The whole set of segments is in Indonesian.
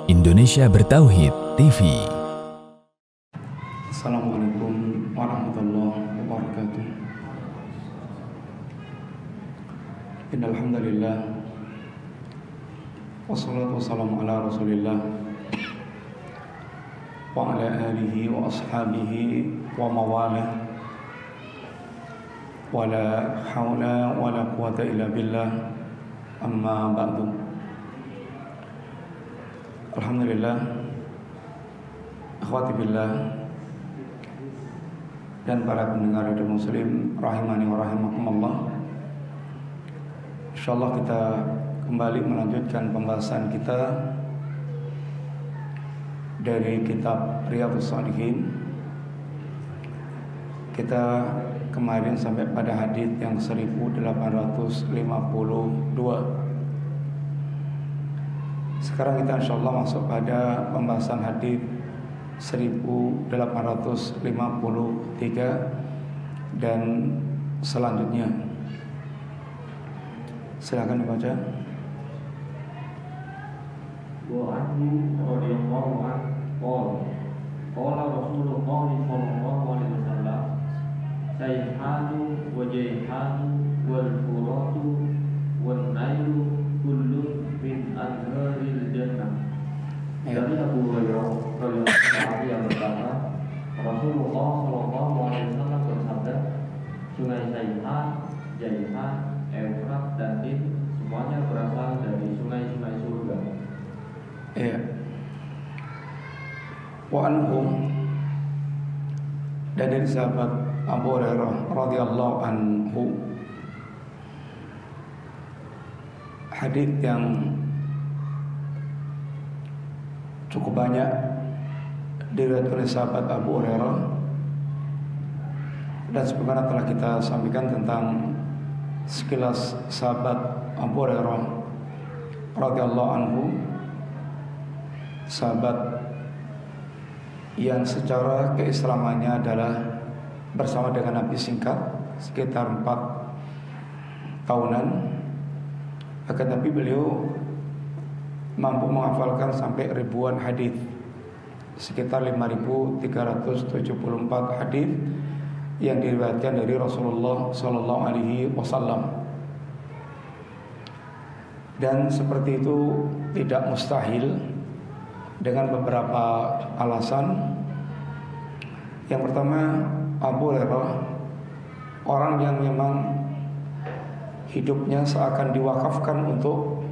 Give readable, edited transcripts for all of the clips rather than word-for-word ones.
Indonesia Bertauhid TV. Assalamualaikum warahmatullahi wabarakatuh. Innal hamdalillah wassalatu wassalamu ala Rasulillah wa ala alihi wa ashabihi wa mawalah. Wala haula wala quwata illa billah. Amma ba'du. Alhamdulillah, akhwati billah dan para pendengar radio muslim rahimani wa rahimakumullah. Insyaallah kita kembali melanjutkan pembahasan kita dari kitab Riyadhus Shalihin. Kita kemarin sampai pada hadis yang 1852. Sekarang kita insyaallah masuk pada pembahasan hadis 1853 dan selanjutnya. Silakan dibaca. Wa anhu radhiyallahu anhu qala Rasulullah sallallahu alaihi wasallam sayhanu wa jayhanu wal furatu wan nailu kullun min anharil jannah. Dari Abu Hurairah radhiyallahu anhu yang berkata, Rasulullah sallallahu alaihi wasallam bersabda, Sungai Sayhan, Jayhan, Efrat dan Nin semuanya berasal dari sungai-sungai surga. Ya. Wa anhum, dan dari sahabat Abu Hurairah radhiyallahu anhu, hadis yang cukup banyak diriwayatkan oleh sahabat Abu Hurairah, dan sebagaimana telah kita sampaikan tentang sekilas sahabat Abu Hurairah radhiyallahu anhu, sahabat yang secara keislamannya adalah bersama dengan Nabi singkat sekitar 4 tahunan, akan tapi beliau mampu menghafalkan sampai ribuan hadis, sekitar 5.374 hadis yang diriwayatkan dari Rasulullah sallallahu alaihi wasallam. Dan seperti itu tidak mustahil dengan beberapa alasan. Yang pertama, Abu Hurairah orang yang memang hidupnya seakan diwakafkan untuk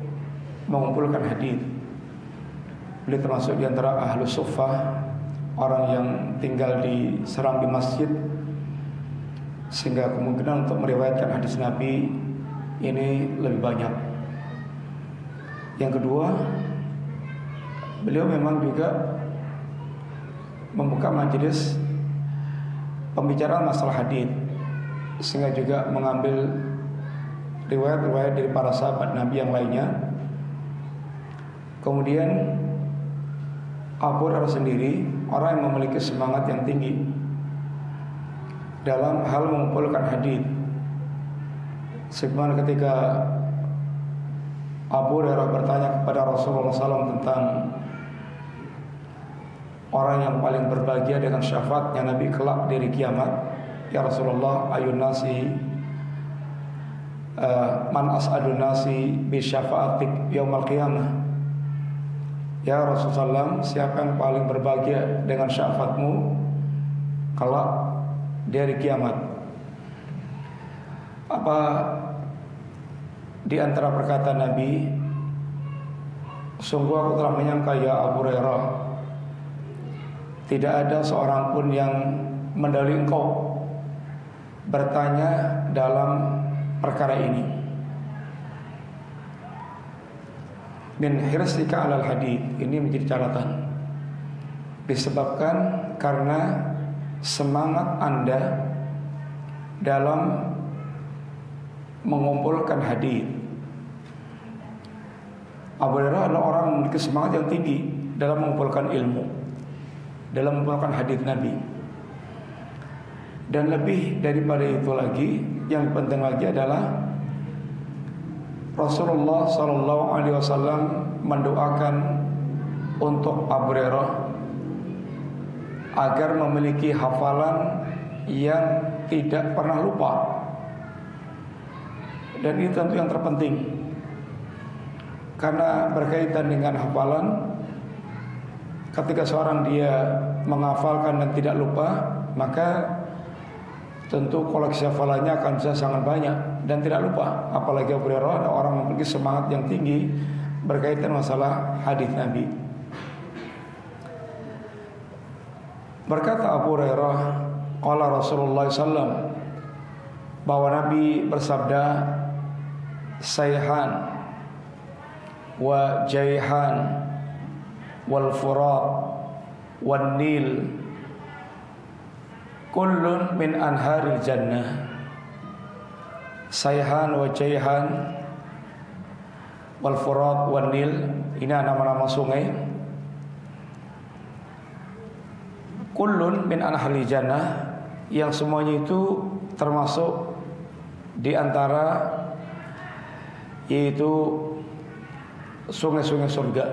mengumpulkan hadis. Beliau termasuk di antara ahlus suffah, orang yang tinggal di serambi masjid, sehingga kemungkinan untuk meriwayatkan hadis Nabi ini lebih banyak. Yang kedua, beliau memang juga membuka majelis pembicaraan masalah hadis, sehingga juga mengambil riwayat-riwayat dari para sahabat Nabi yang lainnya. Kemudian Abu Hurairah sendiri orang yang memiliki semangat yang tinggi dalam hal mengumpulkan hadis. Sebagaimana ketika Abu Hurairah bertanya kepada Rasulullah SAW tentang orang yang paling berbahagia dengan syafaatnya Nabi kelak dari kiamat, ya Rasulullah, ayun nasi man as'adun nasi bi syafaatik yaumal qiyamah. Ya Rasulullah, siapa yang paling berbahagia dengan syafaatmu kelak dari kiamat? Apa di antara perkataan Nabi, sungguh aku telah menyangka ya Abu Hurairah, tidak ada seorang pun yang mendahului engkau bertanya dalam perkara ini. Min hirsika alal hadith, ini menjadi catatan, disebabkan karena semangat Anda dalam mengumpulkan hadith. Abu Hurairah adalah orang yang memiliki semangat yang tinggi dalam mengumpulkan ilmu, dalam mengumpulkan hadith Nabi. Dan lebih daripada itu lagi, yang penting lagi adalah Rasulullah sallallahu alaihi wasallam mendoakan untuk Abu Hurairah agar memiliki hafalan yang tidak pernah lupa. Dan ini tentu yang terpenting, karena berkaitan dengan hafalan. Ketika seorang dia menghafalkan dan tidak lupa, maka tentu koleksi hafalannya akan bisa sangat banyak dan tidak lupa. Apalagi Abu Hurairah ada orang memiliki semangat yang tinggi berkaitan masalah hadis Nabi. Berkata Abu Hurairah, qala Rasulullah SAW, bahwa Nabi bersabda, sayhan wa jayhan wal furat wan nil kullun min anharil jannah. Sayhan wa jayhan wal furat wan nil, ini nama-nama sungai. Kullun min anharil jannah, yang semuanya itu termasuk di antara, yaitu sungai-sungai surga.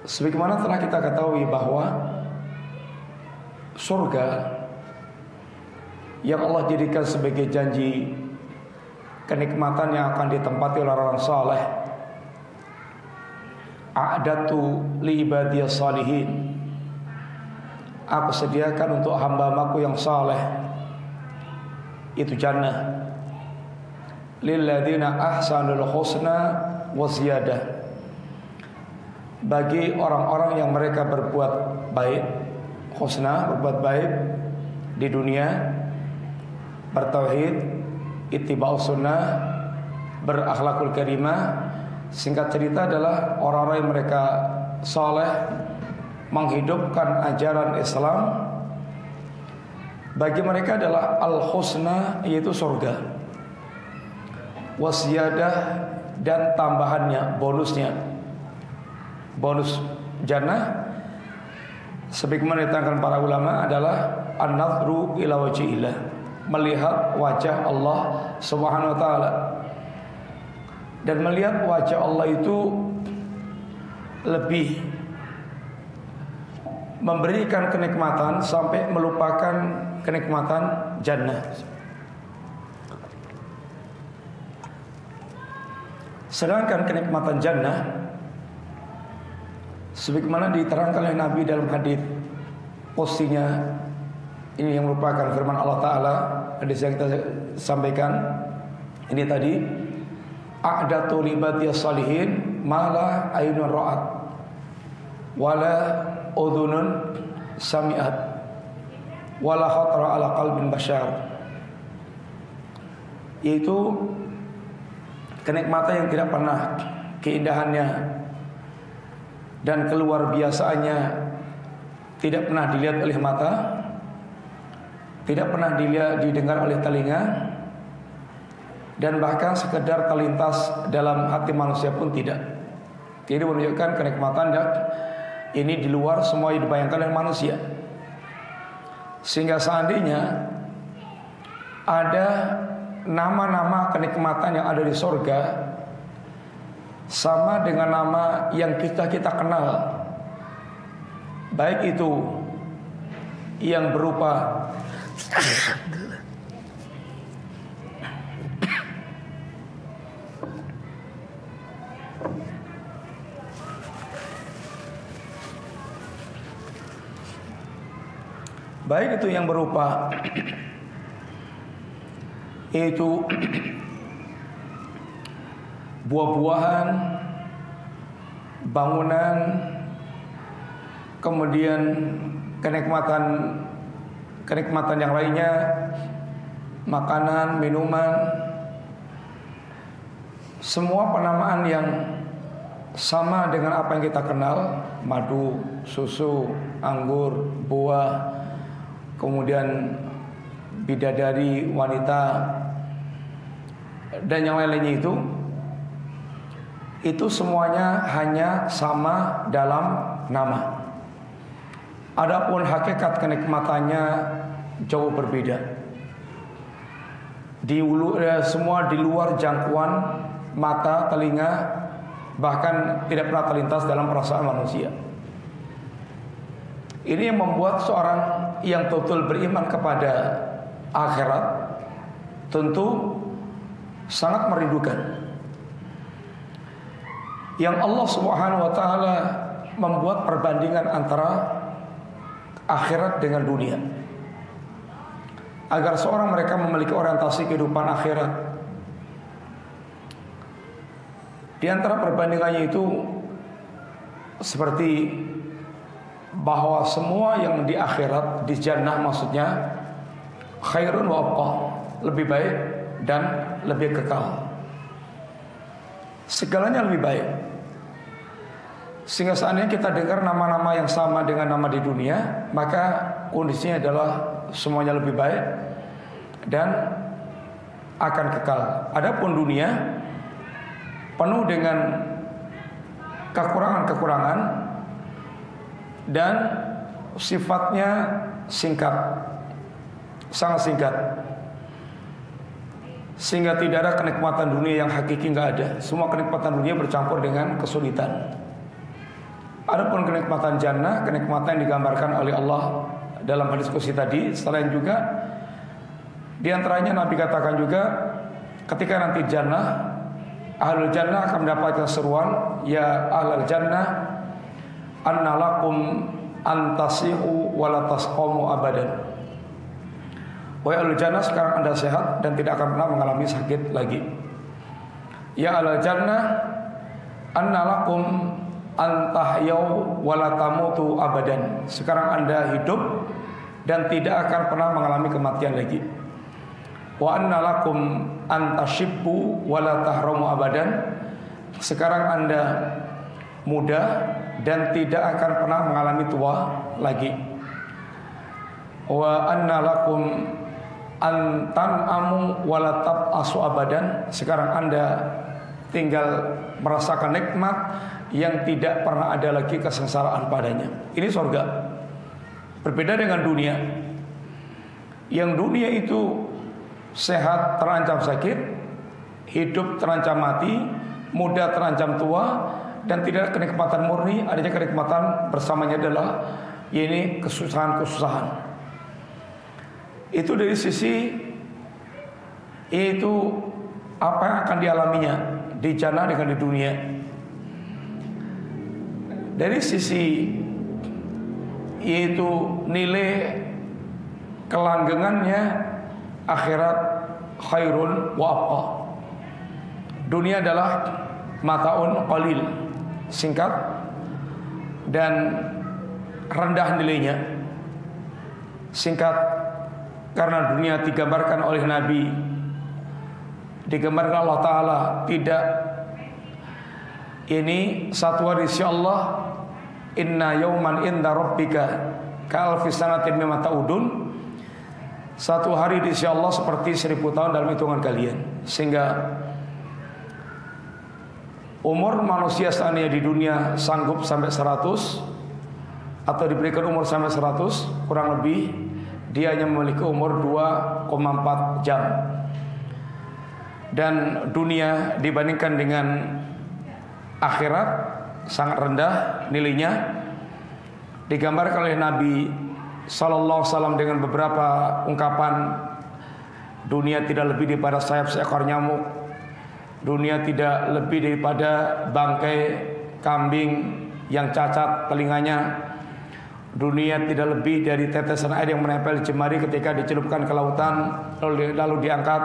Sebagaimana telah kita ketahui bahwa surga yang Allah jadikan sebagai janji kenikmatan yang akan ditempati oleh orang saleh, a'datu li ibadiyas salihin, aku sediakan untuk hamba-hambaku yang saleh itu jannah, lilladzina ahsanul husna wa ziyadah, bagi orang-orang yang mereka berbuat baik, husna, berbuat baik di dunia, bertauhid, ittiba'us sunnah, berakhlakul karimah. Singkat cerita adalah orang-orang yang mereka saleh menghidupkan ajaran Islam. Bagi mereka adalah al-husna, yaitu surga, wasiyadah, dan tambahannya, bonusnya, bonus jannah. Sebagaimana diterangkan para ulama adalah an-nadhru ila wajhillah, melihat wajah Allah Subhanahu wa taala. Dan melihat wajah Allah itu lebih memberikan kenikmatan sampai melupakan kenikmatan jannah. Sedangkan kenikmatan jannah, sebagaimana diterangkan oleh Nabi dalam hadis posisinya, ini yang merupakan firman Allah Ta'ala, hadis yang kita sampaikan ini tadi, a'datu libadiyas salihin mala aynun ra'at wala udhunun sami'at wala khatra ala qalbin bashar, yaitu kenikmatan yang tidak pernah keindahannya dan keluar biasaannya tidak pernah dilihat oleh mata, tidak pernah didengar oleh telinga, dan bahkan sekedar terlintas dalam hati manusia pun tidak. Jadi menunjukkan kenikmatan ini di luar semua yang dibayangkan oleh manusia. Sehingga seandainya ada nama-nama kenikmatan yang ada di surga sama dengan nama yang kita kenal, baik itu yang berupa baik itu yang berupa yaitu buah-buahan, bangunan, kemudian kenikmatan yang lainnya, makanan, minuman, semua penamaan yang sama dengan apa yang kita kenal, madu, susu, anggur, buah, kemudian bidadari, wanita, dan yang lain-lainnya itu semuanya hanya sama dalam nama. Adapun hakikat kenikmatannya jauh berbeda. Semua di luar jangkauan mata, telinga, bahkan tidak pernah terlintas dalam perasaan manusia. Ini yang membuat seorang yang betul beriman kepada akhirat tentu sangat merindukan. Yang Allah Subhanahu wa taala membuat perbandingan antara akhirat dengan dunia, agar seorang mereka memiliki orientasi kehidupan akhirat. Di antara perbandingannya itu seperti bahwa semua yang di akhirat, di jannah maksudnya, khairun wa abqa, lebih baik dan lebih kekal. Segalanya lebih baik. Sehingga seandainya kita dengar nama-nama yang sama dengan nama di dunia, maka kondisinya adalah semuanya lebih baik dan akan kekal. Adapun dunia penuh dengan kekurangan-kekurangan dan sifatnya singkat, sangat singkat, sehingga tidak ada kenikmatan dunia yang hakiki, nggak ada. Semua kenikmatan dunia bercampur dengan kesulitan. Adapun kenikmatan jannah, kenikmatan yang digambarkan oleh Allah dalam hadis qudsi tadi, selain juga di antaranya Nabi katakan juga ketika nanti jannah, ahlul jannah akan mendapatkan seruan, ya ahlul jannah, anna lakum antasihu wala tasqamu abadan. Wahai ahlul jannah, sekarang Anda sehat dan tidak akan pernah mengalami sakit lagi. Ya ahlul jannah, anna lakum antahyau wala tamutu abadan. Sekarang Anda hidup dan tidak akan pernah mengalami kematian lagi. Wa anna lakum antashibbu wala tahramu abadan. Sekarang Anda muda dan tidak akan pernah mengalami tua lagi. Wa anna lakum antan'amu wala tab'asu abadan. Sekarang Anda tinggal merasakan nikmat yang tidak pernah ada lagi kesengsaraan padanya. Ini surga. Berbeda dengan dunia. Yang dunia itu sehat terancam sakit, hidup terancam mati, muda terancam tua, dan tidak ada kenikmatan murni. Adanya kenikmatan bersamanya adalah ini kesusahan-kesusahan. Itu dari sisi itu apa yang akan dialaminya di jannah dengan di dunia. Dari sisi yaitu nilai kelanggengannya, akhirat khairun wa abqa. Dunia adalah mataun qalil, singkat dan rendah nilainya. Singkat karena dunia digambarkan oleh Nabi, digambarkan Allah Ta'ala, tidak ini satu hari insya Allah, inna yauman inda rabbika ka'alfi sanatin mimma ta'udun. Satu hari di sisi Allah seperti 1000 tahun dalam hitungan kalian. Sehingga umur manusia seandainya di dunia sanggup sampai 100 atau diberikan umur sampai 100, kurang lebih dia hanya memiliki umur 2,4 jam. Dan dunia dibandingkan dengan akhirat sangat rendah nilainya. Digambarkan oleh Nabi Sallallahu Alaihi Wasallam dengan beberapa ungkapan. Dunia tidak lebih daripada sayap seekor nyamuk. Dunia tidak lebih daripada bangkai kambing yang cacat telinganya. Dunia tidak lebih dari tetesan air yang menempel di jemari ketika dicelupkan ke lautan lalu diangkat.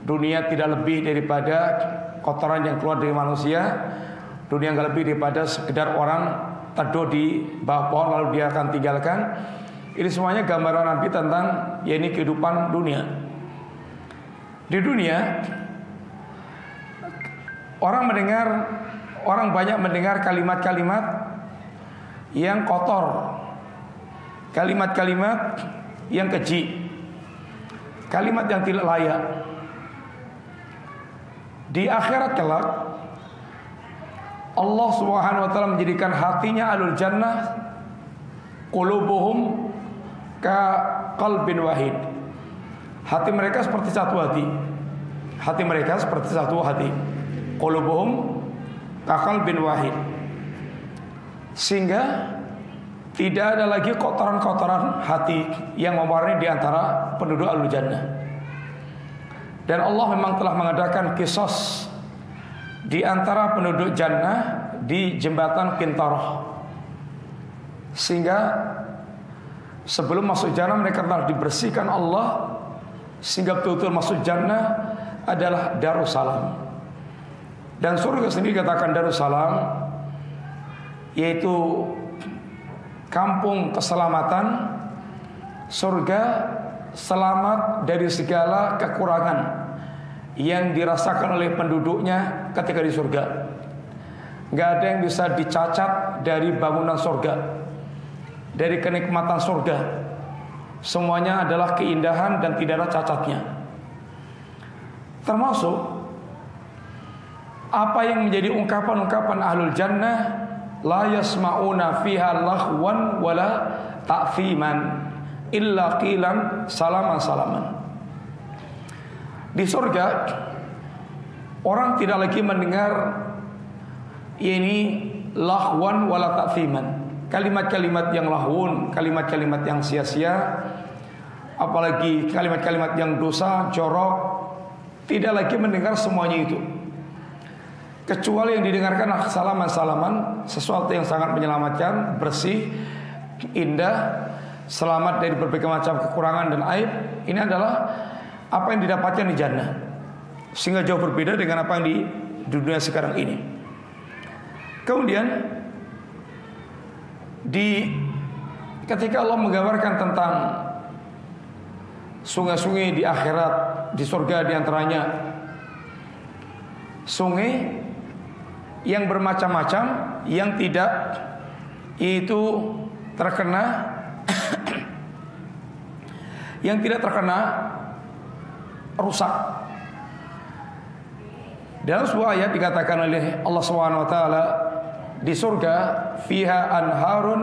Dunia tidak lebih daripada kotoran yang keluar dari manusia. Dunia nggak lebih daripada sekedar orang teduh di bawah pohon lalu dia akan tinggalkan. Ini semuanya gambaran Nabi tentang ya ini kehidupan dunia. Di dunia orang banyak mendengar kalimat-kalimat yang kotor, kalimat-kalimat yang keji, kalimat yang tidak layak. Di akhirat kelak Allah Subhanahu wa taala menjadikan hatinya ahlul jannah qulubuhum ka qalbin wahid. Hati mereka seperti satu hati. Hati mereka seperti satu hati. qulubuhum kaqalbin wahid. Sehingga tidak ada lagi kotoran-kotoran hati yang mewarnai di antara penduduk Ahlul Jannah. Dan Allah memang telah mengadakan kisos di antara penduduk jannah di jembatan Kintarah. Sehingga sebelum masuk jannah mereka telah dibersihkan Allah, sehingga betul-betul masuk jannah adalah Darussalam. Dan surga sendiri katakan Darussalam, yaitu kampung keselamatan, surga selamat dari segala kekurangan yang dirasakan oleh penduduknya ketika di surga. Gak ada yang bisa dicacat dari bangunan surga, dari kenikmatan surga. Semuanya adalah keindahan dan tidak ada cacatnya. Termasuk apa yang menjadi ungkapan-ungkapan Ahlul Jannah, la yasma'una fiha laghwan wala ta'fiman illa qilan salaman salaman. Di surga orang tidak lagi mendengar ini laghwan wala ta'fiman, kalimat-kalimat yang lahun, kalimat-kalimat yang sia-sia, apalagi kalimat-kalimat yang dosa, jorok. Tidak lagi mendengar semuanya itu, kecuali yang didengarkan salaman-salaman, sesuatu yang sangat menyelamatkan, bersih, indah, selamat dari berbagai macam kekurangan dan aib. Ini adalah apa yang didapatkan di jannah, sehingga jauh berbeda dengan apa yang di dunia sekarang ini. Kemudian ketika Allah menggambarkan tentang sungai-sungai di akhirat, di surga, diantaranya sungai yang bermacam-macam, yang tidak itu terkena yang tidak terkena rusak. Dalam sebuah ayat dikatakan oleh Allah SWT, di surga fiha anharun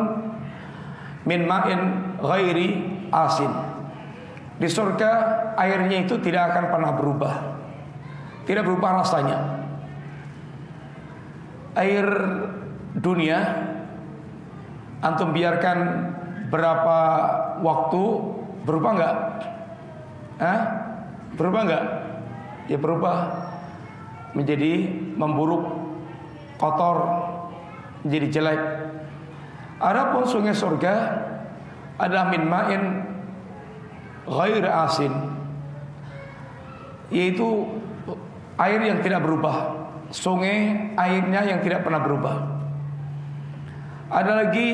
min ma'in ghairi asin. Di surga airnya itu tidak akan pernah berubah, tidak berubah rasanya. Air dunia antum biarkan berapa waktu, berubah enggak? Berubah enggak? Ya berubah menjadi memburuk, kotor, menjadi jelek. Adapun sungai surga adalah min ma'in ghair asin, yaitu air yang tidak berubah, sungai airnya yang tidak pernah berubah. Ada lagi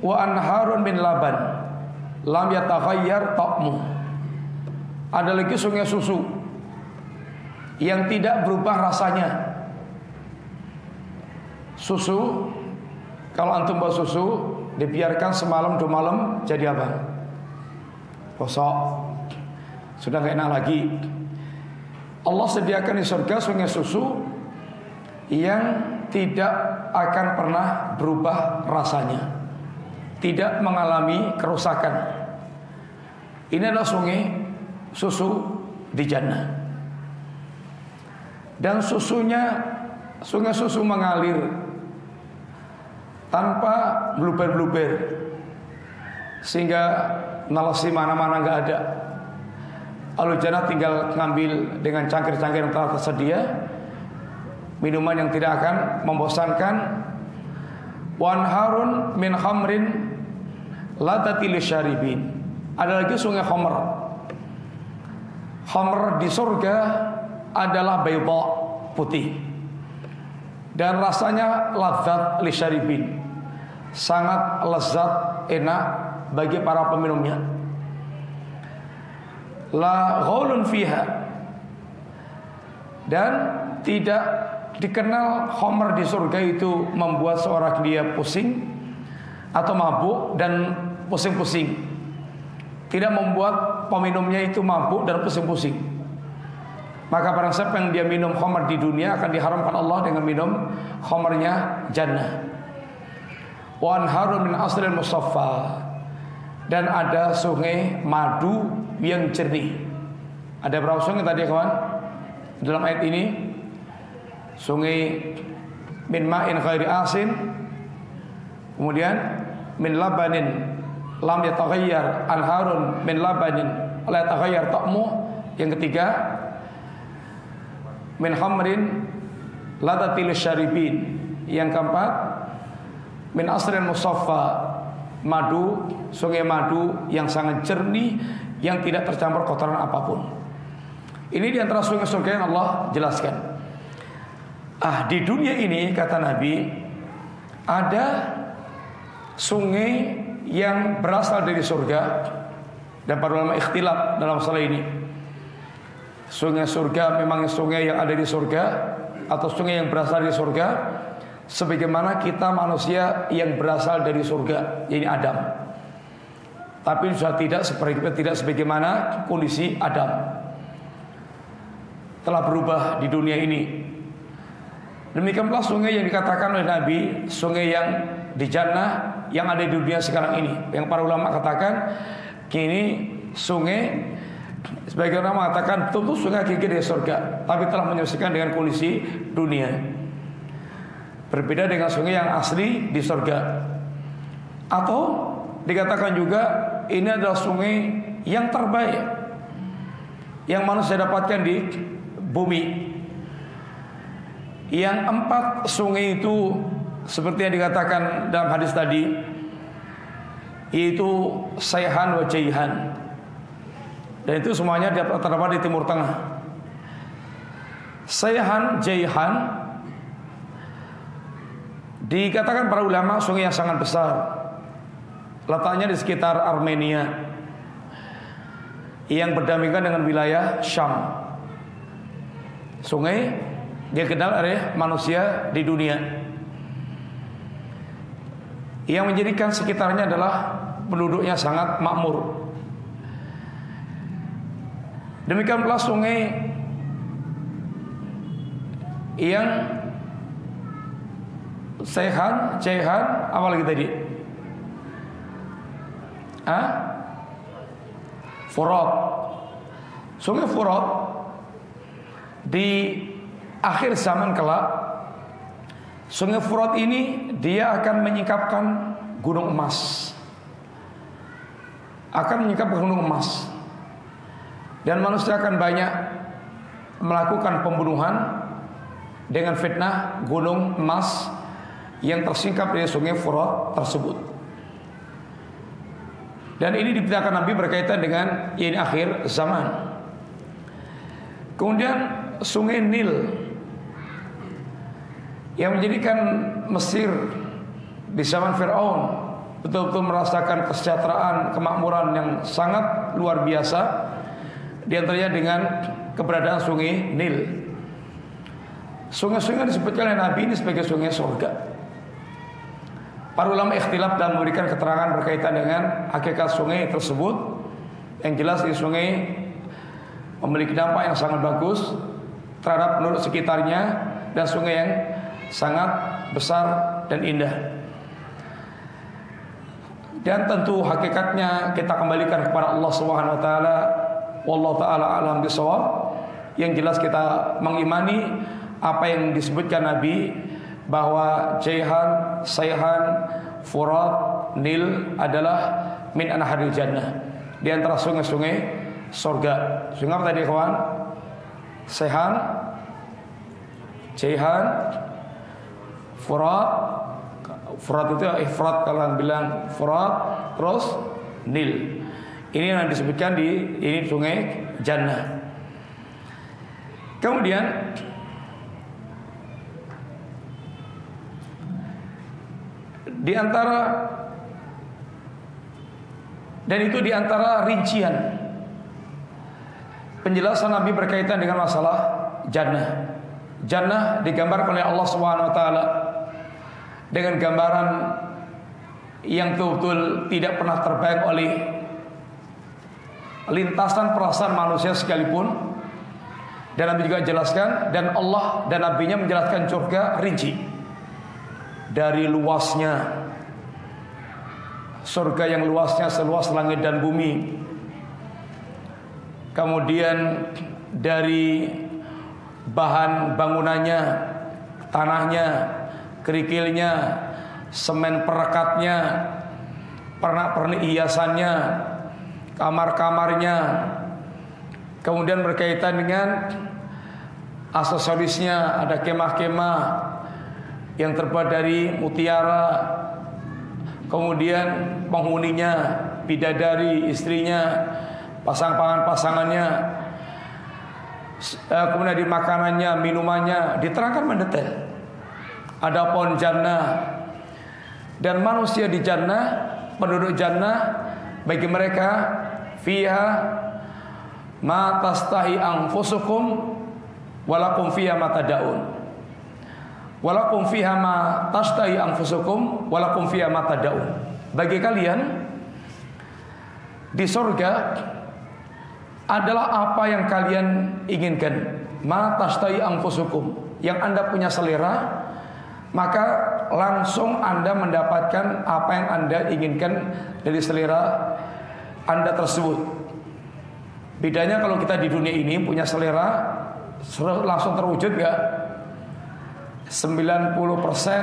wa anharun min laban lam yataghayyar ta'mu. Ada lagi sungai susu yang tidak berubah rasanya. Susu, kalau antum bawa susu dibiarkan semalam 2 malam jadi apa? Gosok, sudah gak enak lagi. Allah sediakan di surga sungai susu yang tidak akan pernah berubah rasanya, tidak mengalami kerusakan. Ini adalah sungai susu di jannah. Dan sungai susu mengalir tanpa bluber-bluber, sehingga nalasi mana-mana gak ada. Ahlul Jannah tinggal ngambil dengan cangkir-cangkir yang telah tersedia, minuman yang tidak akan membosankan. Wanharun min khamrin ladati lisyaribin. Ada lagi sungai khamr. Khamr di surga adalah bayda, putih, dan rasanya ladzat lisyaribin, sangat lezat, enak bagi para peminumnya. La ghaulun fiha, dan tidak dikenal khamr di surga itu membuat seorang dia pusing atau mabuk dan pusing-pusing. Tidak membuat peminumnya itu mabuk dan pusing-pusing. Maka barang siapa yang dia minum khamr di dunia akan diharamkan Allah dengan minum khamrnya jannah. Wa anharun min asrin musaffa, dan ada sungai madu yang jernih. Ada berapa sungai tadi kawan dalam ayat ini? sungai min ma'in ghairi asin, kemudian min labanin lam yataghayyar, anharun min labanin la yataghayyar ta'mu. Yang ketiga, min khamrin ladatil syaribin. Yang keempat, min asrin musaffa, madu, sungai madu yang sangat jernih, yang tidak tercampur kotoran apapun. Ini di antara sungai surga yang Allah jelaskan. Di dunia ini, kata Nabi, ada sungai yang berasal dari surga, dan para ulama ikhtilaf dalam masalah ini. Sungai surga memang sungai yang ada di surga atau sungai yang berasal dari surga, sebagaimana kita manusia yang berasal dari surga, yaitu Adam. Tapi sudah tidak sebagaimana kondisi Adam. Telah berubah di dunia ini. Demikian pula sungai yang dikatakan oleh Nabi, sungai yang di jannah yang ada di dunia sekarang ini, yang para ulama katakan kini sungai, sebagian orang mengatakan itu sungai hakiki dari surga, tapi telah menyesuaikan dengan kondisi dunia. Berbeda dengan sungai yang asli di surga. Atau dikatakan juga ini adalah sungai yang terbaik yang manusia dapatkan di bumi. Yang 4 sungai itu seperti yang dikatakan dalam hadis tadi, yaitu Sayhan wa Jaihan. Dan itu semuanya terdapat di Timur Tengah. Sayhan, Jaihan dikatakan para ulama sungai yang sangat besar. Letaknya di sekitar Armenia yang berdampingan dengan wilayah Syam. Sungai dikenal oleh manusia di dunia, yang menjadikan sekitarnya adalah penduduknya sangat makmur. Demikian pula sungai yang Sayhan, Jaihan, apa lagi tadi? Furat. Sungai Furat di akhir zaman kelak, sungai Furat ini dia akan menyingkapkan gunung emas. Akan menyingkap gunung emas. Dan manusia akan banyak melakukan pembunuhan dengan fitnah gunung emas yang tersingkap dari sungai Furat tersebut. Dan ini diberitakan Nabi berkaitan dengan ini akhir zaman. Kemudian sungai Nil yang menjadikan Mesir di zaman Fir'aun betul-betul merasakan kesejahteraan, kemakmuran yang sangat luar biasa, di antaranya dengan keberadaan sungai Nil. Sungai-sungai disebutkan oleh Nabi ini sebagai sungai surga. Para ulama ikhtilaf dan memberikan keterangan berkaitan dengan hakikat sungai tersebut. Yang jelas di sungai memiliki dampak yang sangat bagus terhadap penduduk sekitarnya, dan sungai yang sangat besar dan indah. Dan tentu hakikatnya kita kembalikan kepada Allah Subhanahu wa taala. Wallahu taala alam bisawab. Yang jelas kita mengimani apa yang disebutkan Nabi, bahwa Jaihan, Sayhan, Furat, Nil adalah min anharil jannah, di antara sungai-sungai surga. Sungai apa tadi kawan? Sayhan, Jaihan, Furat. Furat itu ifrat kalau bilang Furat, terus Nil. Ini yang disebutkan di ini sungai jannah. Kemudian di antara, dan itu di antara rincian penjelasan Nabi berkaitan dengan masalah jannah. Jannah digambarkan oleh Allah Subhanahu wa taala dengan gambaran yang betul-betul tidak pernah terbayang oleh lintasan perasaan manusia sekalipun. Dan Nabi juga jelaskan, dan Allah dan Nabi-Nya menjelaskan surga rinci. Dari luasnya, surga yang luasnya seluas langit dan bumi. Kemudian dari bahan bangunannya, tanahnya, kerikilnya, semen perekatnya, pernak-pernik hiasannya, kamar-kamarnya, kemudian berkaitan dengan aksesorisnya, ada kemah-kemah yang terbuat dari mutiara, kemudian penghuninya, bidadari, istrinya, pasangannya, kemudian di makanannya, minumannya diterangkan mendetail. Ada pohon jannah dan manusia di jannah, penduduk jannah, bagi mereka fiha ma tastahi anfusukum walakum fiha ma tadaun. Walakum fiha ma tastahi anfusukum walakum fiha ma tadaun. Bagi kalian di surga adalah apa yang kalian inginkan. Ma tastahi anfusukum, yang Anda punya selera, maka langsung Anda mendapatkan apa yang Anda inginkan dari selera Anda tersebut. Bedanya kalau kita di dunia ini punya selera, langsung terwujud gak? 90%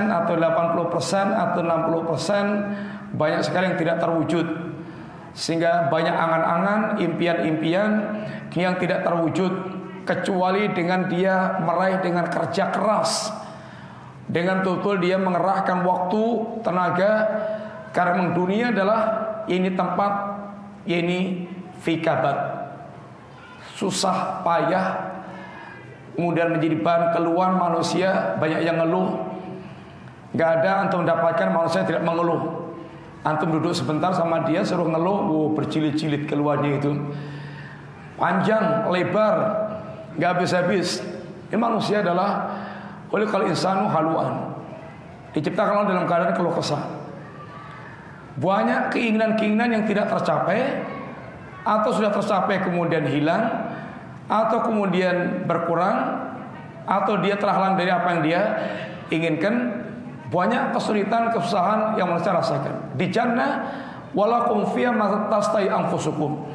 atau 80% atau 60% banyak sekali yang tidak terwujud. Sehingga banyak angan-angan, impian-impian yang tidak terwujud, kecuali dengan dia meraih dengan kerja keras, dengan betul dia mengerahkan waktu, tenaga. Karena memang dunia adalah ini tempat, ini fikabat, susah payah, kemudian menjadi bahan keluhan manusia. Banyak yang ngeluh. Gak ada antum mendapatkan manusia yang tidak mengeluh. Antum duduk sebentar sama dia suruh ngeluh, berjilid-jilid keluhannya itu, panjang, lebar, gak habis-habis. Ini manusia adalah khuliqal insanu haluan, diciptakan dalam keadaan keluh kesah. Banyak keinginan-keinginan yang tidak tercapai, atau sudah tercapai kemudian hilang, atau kemudian berkurang, atau dia terhalang dari apa yang dia inginkan. Banyak kesulitan, kesusahan yang manusia rasakan. Di jannah walakum fiha ma tastahi anfusukum.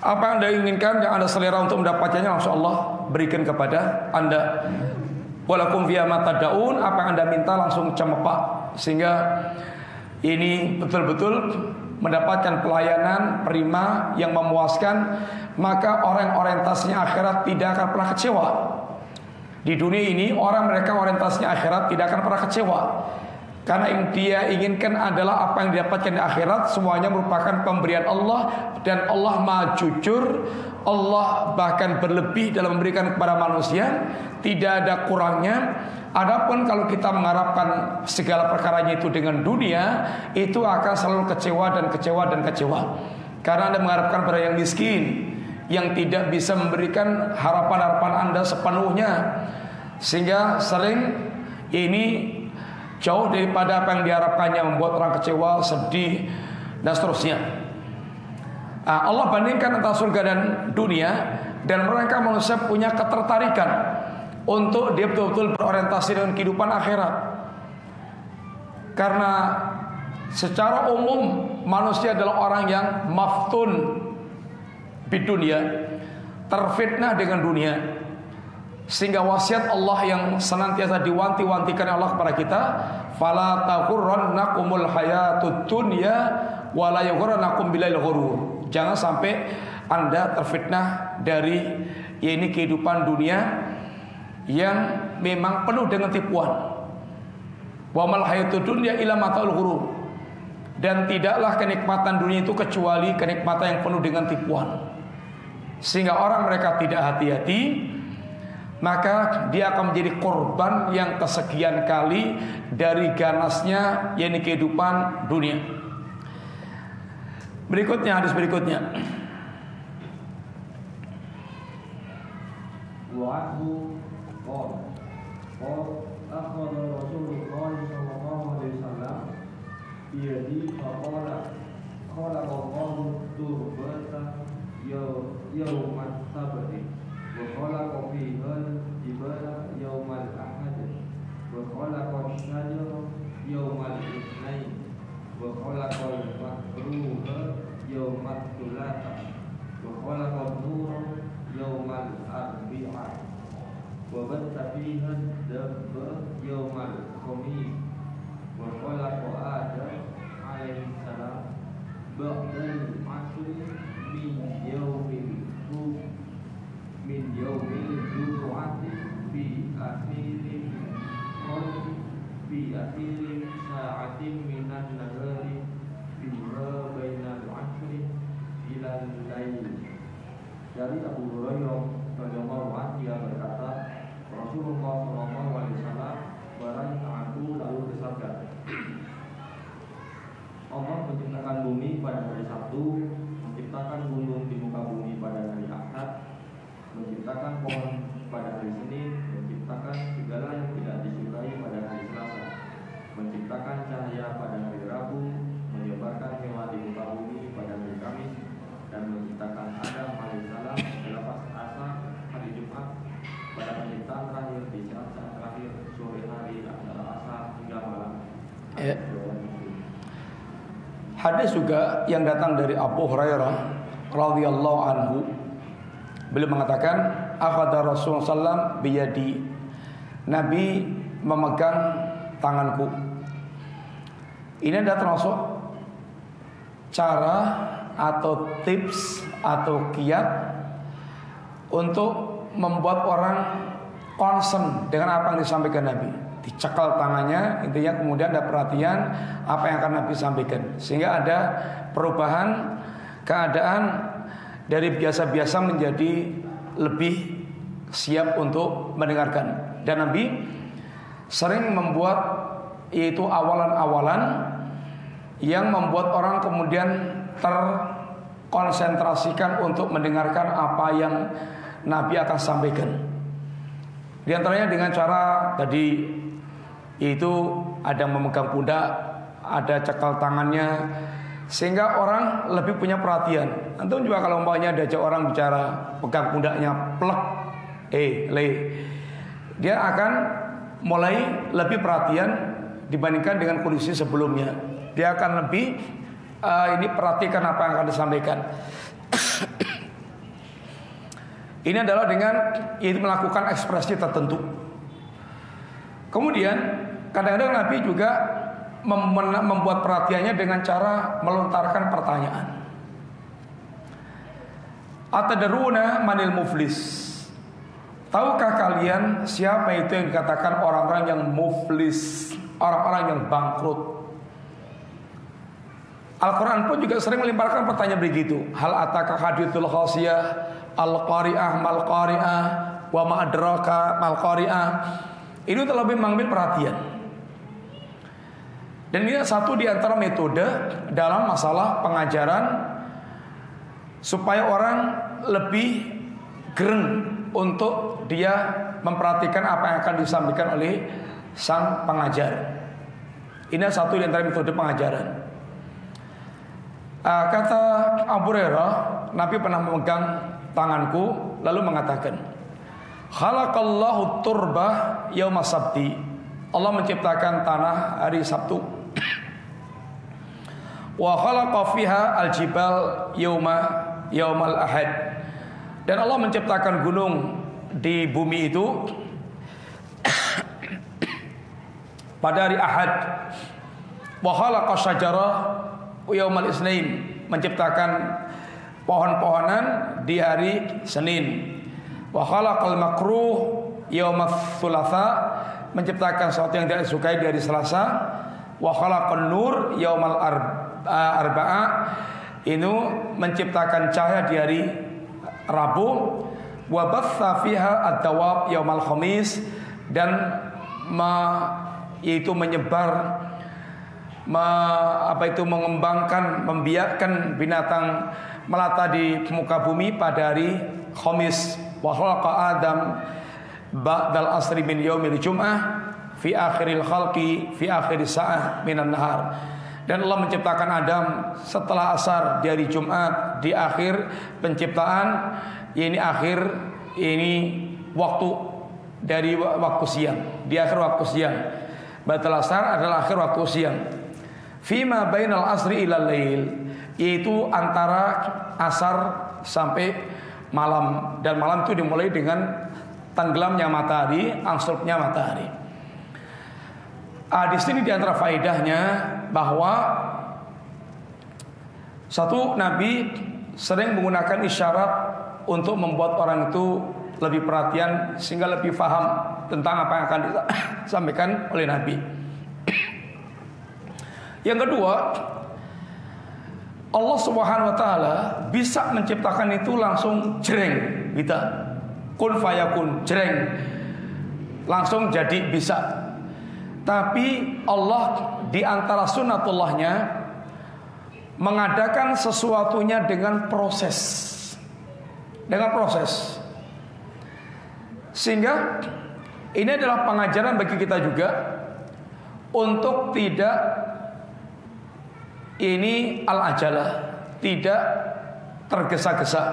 Apa yang Anda inginkan, yang Anda selera untuk mendapatkannya, langsung Allah berikan kepada Anda. Walakum fiha ma tadaun, apa yang Anda minta langsung cemepak. Sehingga ini betul-betul mendapatkan pelayanan prima yang memuaskan. Maka orang orientasinya akhirat tidak akan pernah kecewa. Di dunia ini orang mereka orientasinya akhirat tidak akan pernah kecewa, karena yang dia inginkan adalah apa yang didapatkan di akhirat. Semuanya merupakan pemberian Allah, dan Allah maha jujur. Allah bahkan berlebih dalam memberikan kepada manusia, tidak ada kurangnya. Adapun kalau kita mengharapkan segala perkaranya itu dengan dunia, itu akan selalu kecewa dan kecewa dan kecewa. Karena Anda mengharapkan pada yang miskin, yang tidak bisa memberikan harapan-harapan Anda sepenuhnya, sehingga sering ini jauh daripada apa yang diharapkannya, membuat orang kecewa, sedih, dan seterusnya. Allah bandingkan antara surga dan dunia, dan mereka manusia punya ketertarikan untuk dia betul-betul berorientasi dengan kehidupan akhirat. Karena secara umum manusia adalah orang yang maftun bidunia, terfitnah dengan dunia. Sehingga wasiat Allah yang senantiasa diwanti-wantikan Allah kepada kita, fala taghurrannakumul hayatud dunya wa la yughrannakum billail ghurur. Jangan sampai Anda terfitnah dari ini kehidupan dunia yang memang penuh dengan tipuan. Wa mal hayatud dunya illa mataul ghurur. Dan tidaklah kenikmatan dunia itu kecuali kenikmatan yang penuh dengan tipuan. Sehingga orang mereka tidak hati-hati, maka dia akan menjadi korban yang kesekian kali dari ganasnya yakni kehidupan dunia. Berikutnya, hadis berikutnya. Wa'adhu akhadha Rasulullah sallallahu alaihi wasallam biyadi faqala qala Allahu turbata yawmat sabti wa khalaqa fiha jibala yawmal ahad wa khalaqa syajara yawmal itsnain wa khalaqa al-makruha yawmat thulatha wa khalaqa an-nura yawmal arbi'a wa batta fiha dabba yaumal khamis wa qala Adam alaihi salam ba'dal asri min yaumil jumu'ati fi akhirin sa'atin minan nahari bima bainal asri ilal lail. Dari Abu Hurairah radhiyallahu anhu dia berkata, Rasulullah sallallahu alaihi wasallam barang aku lalu bersabda, Allah menciptakan bumi pada hari Sabtu, menciptakan gunung di muka bumi pada hari Ahad, menciptakan pohon pada hari Senin, menciptakan segala yang tidak disukai pada hari Selasa, menciptakan cahaya pada hari Rabu, menyebarkan hewan di muka bumi pada hari Kamis, dan menciptakan Adam alaihissalam selepas asar hari Jumat pada penciptaan terakhir di saat-saat terakhir sore hari antara asar hingga malam. Hadis juga yang datang dari Abu Hurairah radhiyallahu anhu, beliau mengatakan, akhadha Rasulullah sallam biyadi, Nabi memegang tanganku. Ini adalah termasuk cara atau tips atau kiat untuk membuat orang concern dengan apa yang disampaikan Nabi. Dicekal tangannya, intinya kemudian ada perhatian apa yang akan Nabi sampaikan, sehingga ada perubahan keadaan dari biasa-biasa menjadi lebih siap untuk mendengarkan. Dan Nabi sering membuat yaitu awalan-awalan yang membuat orang kemudian terkonsentrasikan untuk mendengarkan apa yang Nabi akan sampaikan. Di antaranya dengan cara tadi, yaitu ada memegang pundak, ada cekal tangannya, sehingga orang lebih punya perhatian. Antum juga kalau umpamanya diajak orang bicara, pegang pundaknya, plek, dia akan mulai lebih perhatian dibandingkan dengan kondisi sebelumnya. Dia akan lebih ini perhatikan apa yang akan disampaikan. Ini adalah dengan yaitu melakukan ekspresi tertentu. Kemudian kadang-kadang Nabi juga membuat perhatiannya dengan cara melontarkan pertanyaan. Atadruna manil muflis? Tahukah kalian siapa itu yang dikatakan orang-orang yang muflis, orang-orang yang bangkrut? Al-Quran pun juga sering melemparkan pertanyaan begitu. Hal ataka hadithul khasiyah, al-qari'ah mal-qari'ah, wa ma'adraka mal-qari'ah. Ini terlebih mengambil perhatian. Dan ini satu di antara metode dalam masalah pengajaran supaya orang lebih gereng untuk dia memperhatikan apa yang akan disampaikan oleh sang pengajar. Ini satu di antara metode pengajaran. Kata Abu Hurairah, Nabi pernah memegang tanganku lalu mengatakan, khalaqallahu turba yauma sabti. Allah menciptakan tanah hari Sabtu. Wa khalaqa fiha al-jibal yaumal ahad. Dan Allah menciptakan gunung di bumi itu pada hari Ahad. Wa khalaqa syajarah yaumal isnain, menciptakan pohon-pohonan di hari Senin. Wa khalaqal makruh yaumats tsulatsa, menciptakan sesuatu yang tidak disukai di hari Selasa. Wa khalaqan nur yaumal arba'a, ini menciptakan cahaya di hari Rabu. Wa batsa fiha ad-dawab yaumal khamis, dan yaitu menyebar mengembangkan, membiakkan binatang melata di muka bumi pada hari Khamis. Wa khalaqa Adam ba'dal asri min yaumil jum'ah fi akhiril khalqi fi akhir sa'ah minan nahar. Dan Allah menciptakan Adam setelah asar di hari Jumat, di akhir penciptaan, ini waktu dari waktu siang, di akhir waktu siang. Batal asar adalah akhir waktu siang. Fima bainal asri ilal lail, yaitu antara asar sampai malam. Dan malam itu dimulai dengan tenggelamnya matahari, angslupnya matahari. Di sini di antara faedahnya bahwa satu, Nabi sering menggunakan isyarat untuk membuat orang itu lebih perhatian sehingga lebih paham tentang apa yang akan disampaikan oleh Nabi. Yang kedua, Allah Subhanahu wa taala bisa menciptakan itu langsung jreng, kita kun fayakun, jreng, langsung jadi bisa. Tapi Allah di antara sunnatullahnya mengadakan sesuatunya dengan proses. Dengan proses. Sehingga ini adalah pengajaran bagi kita juga untuk tidak ini al-ajalah, tidak tergesa-gesa,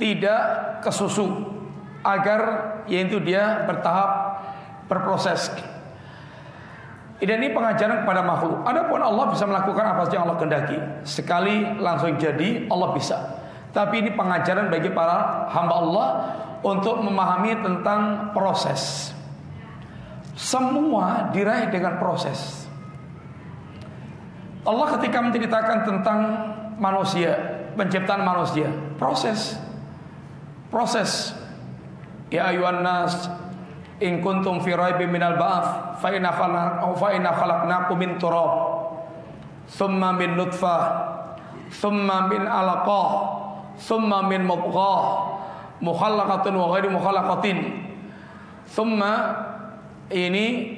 tidak kesusu, agar yaitu dia bertahap, berproses. Dan ini pengajaran kepada makhluk. Adapun Allah bisa melakukan apa saja yang Allah kehendaki, sekali langsung jadi, Allah bisa. Tapi ini pengajaran bagi para hamba Allah untuk memahami tentang proses. Semua diraih dengan proses. Allah ketika menceritakan tentang manusia, penciptaan manusia, proses. Ya ayuhan nas, in kuntum fi raibin minal ba'ats fa inna khalaqnakum min turab, thumma min nutfah, thumma min alaqah, thumma min mudghah, mukhallaqatin wa ghairi mukhallaqatin. Thumma ini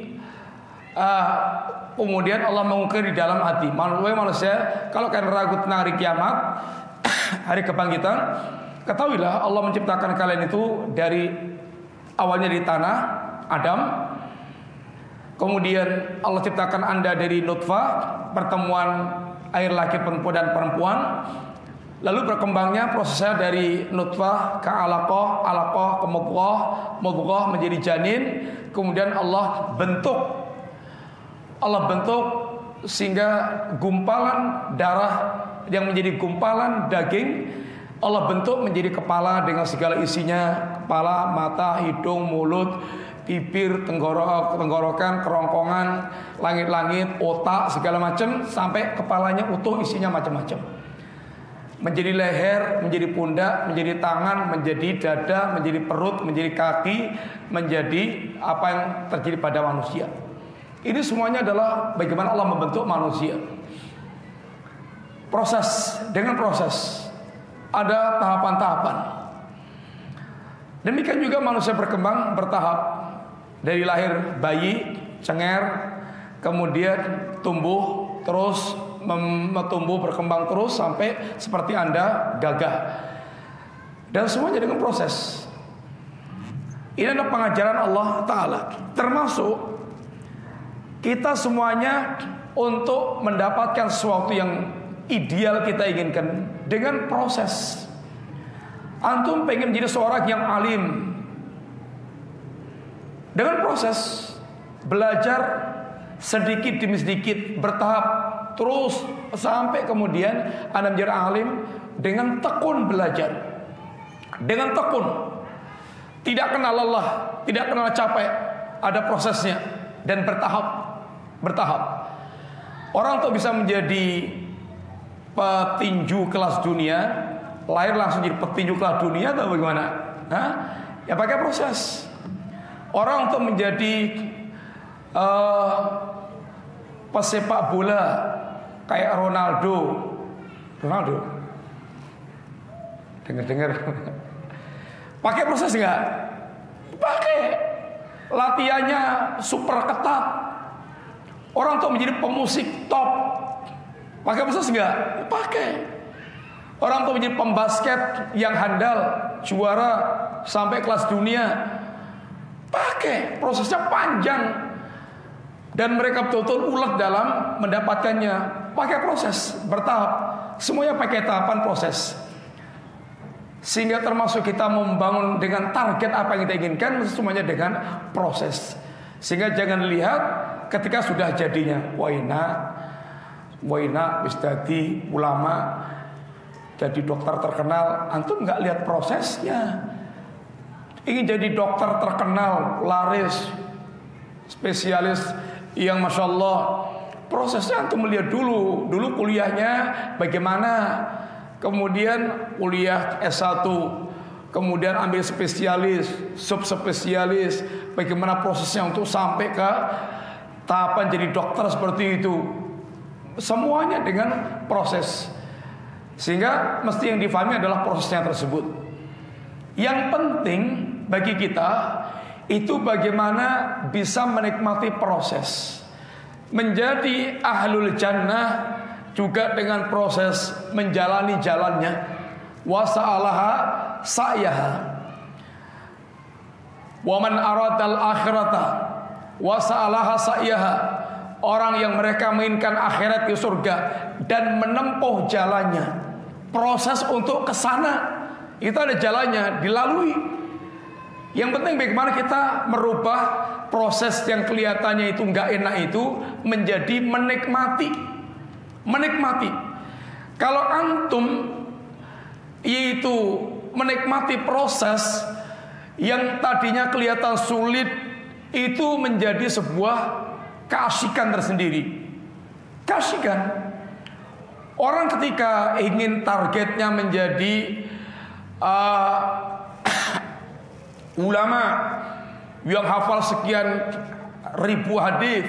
kemudian Allah mengukir di dalam hati manusia, kalau kalian ragu tentang hari kiamat, hari kebangkitan, ketahuilah Allah menciptakan kalian itu dari awalnya di tanah Adam. Kemudian Allah ciptakan Anda dari nutfah, pertemuan air laki perempuan dan perempuan. Lalu berkembangnya prosesnya dari nutfah ke alaqah, alaqah ke mudghah, mudghah menjadi janin. Kemudian Allah bentuk sehingga gumpalan darah yang menjadi gumpalan daging Allah bentuk menjadi kepala dengan segala isinya, kepala, mata, hidung, mulut, bibir, tenggorokan, kerongkongan, langit-langit, otak, segala macam, sampai kepalanya utuh, isinya macam-macam. Menjadi leher, menjadi pundak, menjadi tangan, menjadi dada, menjadi perut, menjadi kaki, menjadi apa yang terjadi pada manusia. Ini semuanya adalah bagaimana Allah membentuk manusia. Proses, dengan proses ada tahapan-tahapan. Demikian juga manusia berkembang bertahap. Dari lahir bayi, cenger, kemudian tumbuh, terus tumbuh berkembang terus sampai seperti Anda gagah. Dan semuanya dengan proses. Ini adalah pengajaran Allah Ta'ala. Termasuk kita semuanya untuk mendapatkan sesuatu yang ideal kita inginkan dengan proses. Antum pengen jadi seorang yang alim, dengan proses belajar sedikit demi sedikit, bertahap terus sampai kemudian Anda menjadi alim dengan tekun belajar, dengan tekun, tidak kenal lelah, tidak kenal capek, ada prosesnya dan bertahap. Orang untuk bisa menjadi petinju kelas dunia, lahir langsung jadi petinju kelas dunia atau bagaimana? Ya pakai proses. Orang untuk menjadi pesepak bola kayak Ronaldo, dengar pakai proses nggak? Pakai. Latihannya super ketat. Orang untuk menjadi pemusik top, pakai proses nggak? Pakai. Orang untuk menjadi pembasket yang handal, juara sampai kelas dunia, pakai. Prosesnya panjang. Dan mereka betul-betul ulet dalam mendapatkannya. Pakai proses, bertahap. Semuanya pakai tahapan proses. Sehingga termasuk kita membangun dengan target apa yang kita inginkan, semuanya dengan proses. Sehingga jangan lihat ketika sudah jadinya, waina bisa jadi ulama, jadi dokter terkenal, antum nggak lihat prosesnya. ingin jadi dokter terkenal, laris, spesialis yang Masya Allah, prosesnya antum melihat dulu kuliahnya bagaimana, kemudian kuliah S1, kemudian ambil spesialis, subspesialis, bagaimana prosesnya untuk sampai ke tahapan jadi dokter seperti itu. Semuanya dengan proses. Sehingga mesti yang difahami adalah prosesnya tersebut. Yang penting bagi kita itu bagaimana bisa menikmati proses. Menjadi ahlul jannah juga dengan proses menjalani jalannya. Wa sa'alaha sa'yaha. Wa man aradal akhirata wa sa'alaha sa'yaha. Orang yang mereka menginginkan akhirat di surga dan menempuh jalannya, proses untuk ke sana itu ada jalannya, dilalui. Yang penting bagaimana kita merubah proses yang kelihatannya itu enggak enak itu menjadi menikmati. Menikmati. Kalau antum yaitu menikmati proses yang tadinya kelihatan sulit, itu menjadi sebuah keasikan tersendiri. Keasikan. Orang ketika ingin targetnya menjadi ulama yang hafal sekian ribu hadis,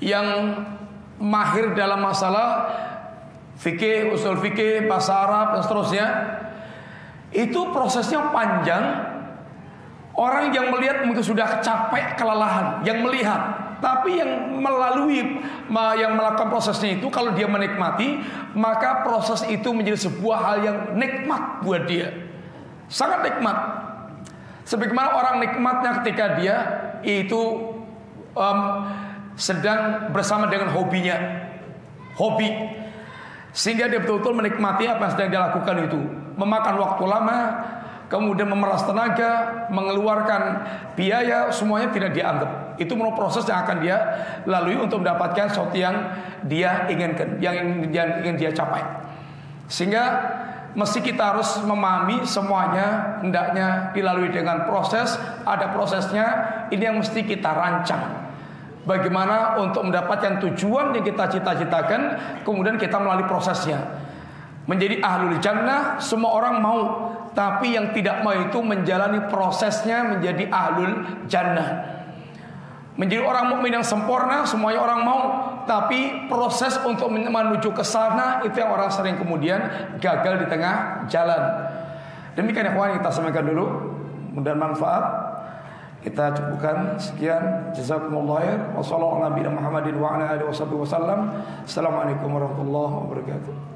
yang mahir dalam masalah fikih, usul fikih, bahasa Arab dan seterusnya, itu prosesnya panjang. Orang yang melihat mungkin sudah capek, kelelahan, yang melihat. Tapi yang melalui, yang melakukan prosesnya itu, kalau dia menikmati, maka proses itu menjadi sebuah hal yang nikmat buat dia. Sangat nikmat. Sebagaimana orang nikmatnya ketika dia itu sedang bersama dengan hobinya, hobi, sehingga dia betul-betul menikmati apa yang sedang dia lakukan itu. Memakan waktu lama, kemudian memeras tenaga, mengeluarkan biaya, semuanya tidak dianggap. Itu merupakan proses yang akan dia lalui untuk mendapatkan sesuatu yang dia inginkan, yang ingin dia capai. Sehingga mesti kita harus memahami semuanya hendaknya dilalui dengan proses. Ada prosesnya, ini yang mesti kita rancang. Bagaimana untuk mendapatkan tujuan yang kita cita-citakan, kemudian kita melalui prosesnya. Menjadi ahlul jannah, semua orang mau. Tapi yang tidak mau itu menjalani prosesnya menjadi ahlul jannah. Menjadi orang mukmin yang sempurna, semuanya orang mau. Tapi proses untuk menuju ke sana, itu yang orang sering kemudian gagal di tengah jalan. Demikian ikhwan, kita sampaikan dulu, mudah manfaat. Kita cukupkan sekian. Jazakumullah khair. Wassalamualaikum warahmatullahi wabarakatuh. Assalamualaikum warahmatullahi wabarakatuh.